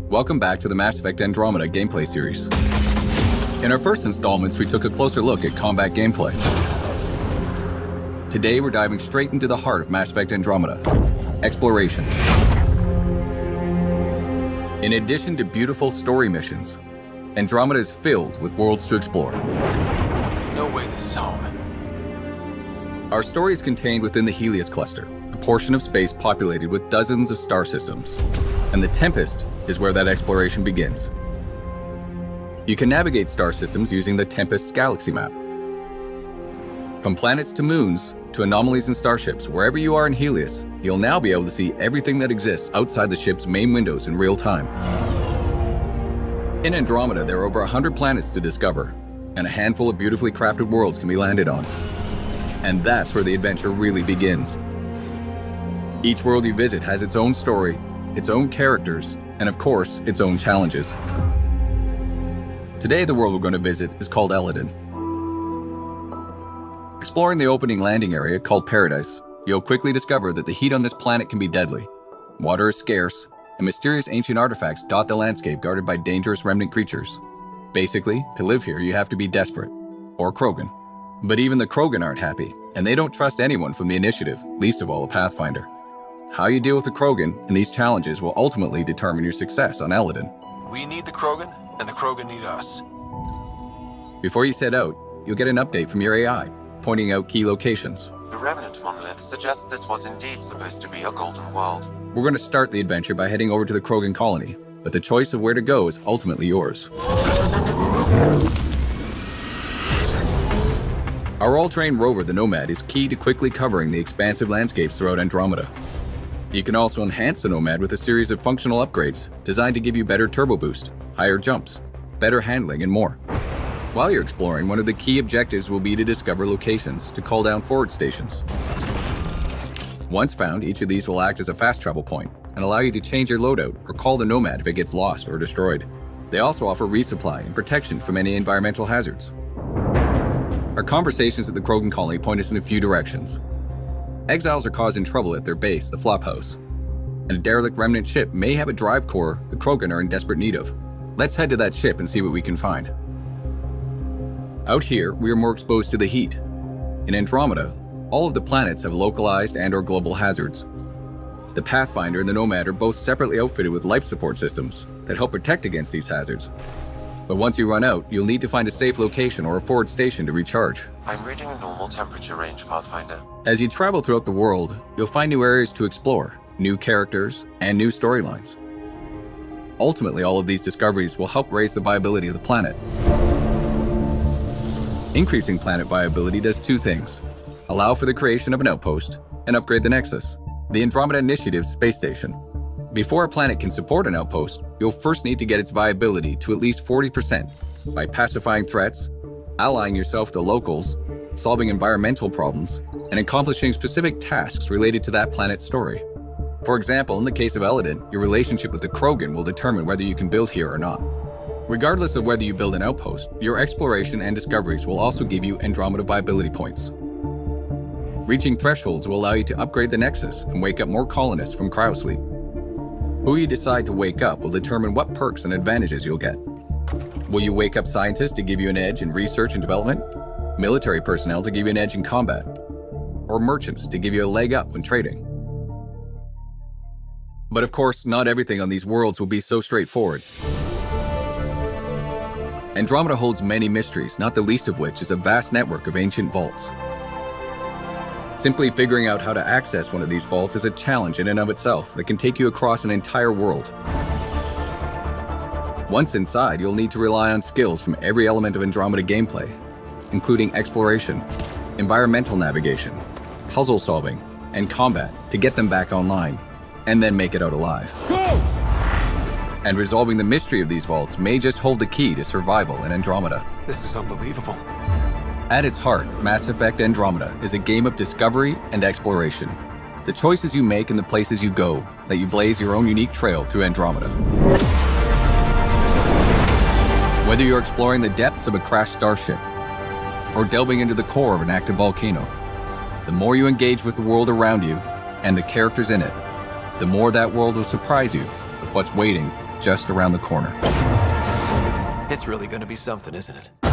Welcome back to the Mass Effect Andromeda gameplay series. In our first installments, we took a closer look at combat gameplay. Today, we're diving straight into the heart of Mass Effect Andromeda, exploration. In addition to beautiful story missions, Andromeda is filled with worlds to explore. No way this is home. Our story is contained within the Helios cluster, a portion of space populated with dozens of star systems. And the Tempest is where that exploration begins. You can navigate star systems using the Tempest galaxy map. From planets to moons to anomalies and starships, wherever you are in Helios, you'll now be able to see everything that exists outside the ship's main windows in real time. In Andromeda, there are over 100 planets to discover, and a handful of beautifully crafted worlds can be landed on. And that's where the adventure really begins. Each world you visit has its own story, its own characters, and of course, its own challenges. Today, the world we're going to visit is called Eladin. Exploring the opening landing area called Paradise, you'll quickly discover that the heat on this planet can be deadly. Water is scarce, and mysterious ancient artifacts dot the landscape guarded by dangerous remnant creatures. Basically, to live here, you have to be desperate, or Krogan. But even the Krogan aren't happy, and they don't trust anyone from the Initiative, least of all a Pathfinder. How you deal with the Krogan and these challenges will ultimately determine your success on Eladin. We need the Krogan, and the Krogan need us. Before you set out, you'll get an update from your AI, pointing out key locations. The Remnant monolith suggests this was indeed supposed to be a golden world. We're going to start the adventure by heading over to the Krogan colony, but the choice of where to go is ultimately yours. Our all-terrain rover, the Nomad, is key to quickly covering the expansive landscapes throughout Andromeda. You can also enhance the Nomad with a series of functional upgrades designed to give you better turbo boost, higher jumps, better handling, and more. While you're exploring, one of the key objectives will be to discover locations to call down forward stations. Once found, each of these will act as a fast travel point and allow you to change your loadout or call the Nomad if it gets lost or destroyed. They also offer resupply and protection from any environmental hazards. Our conversations at the Krogan colony point us in a few directions. Exiles are causing trouble at their base, the Flophouse, and a derelict remnant ship may have a drive core the Krogan are in desperate need of. Let's head to that ship and see what we can find. Out here, we are more exposed to the heat. In Andromeda, all of the planets have localized and/or global hazards. The Pathfinder and the Nomad are both separately outfitted with life support systems that help protect against these hazards. But once you run out, you'll need to find a safe location or a forward station to recharge. I'm reading a normal temperature range, Pathfinder. As you travel throughout the world, you'll find new areas to explore, new characters, and new storylines. Ultimately, all of these discoveries will help raise the viability of the planet. Increasing planet viability does two things: allow for the creation of an outpost and upgrade the Nexus, the Andromeda Initiative's space station. Before a planet can support an outpost, you'll first need to get its viability to at least 40% by pacifying threats, allying yourself to locals, solving environmental problems, and accomplishing specific tasks related to that planet's story. For example, in the case of Eladin, your relationship with the Krogan will determine whether you can build here or not. Regardless of whether you build an outpost, your exploration and discoveries will also give you Andromeda viability points. Reaching thresholds will allow you to upgrade the Nexus and wake up more colonists from cryosleep. Who you decide to wake up will determine what perks and advantages you'll get. Will you wake up scientists to give you an edge in research and development? Military personnel to give you an edge in combat? Or merchants to give you a leg up when trading? But of course, not everything on these worlds will be so straightforward. Andromeda holds many mysteries, not the least of which is a vast network of ancient vaults. Simply figuring out how to access one of these vaults is a challenge in and of itself that can take you across an entire world. Once inside, you'll need to rely on skills from every element of Andromeda gameplay, including exploration, environmental navigation, puzzle solving, and combat to get them back online, and then make it out alive. Go! And resolving the mystery of these vaults may just hold the key to survival in Andromeda. This is unbelievable. At its heart, Mass Effect Andromeda is a game of discovery and exploration. The choices you make and the places you go let you blaze your own unique trail through Andromeda. Whether you're exploring the depths of a crashed starship or delving into the core of an active volcano, the more you engage with the world around you and the characters in it, the more that world will surprise you with what's waiting just around the corner. It's really gonna be something, isn't it?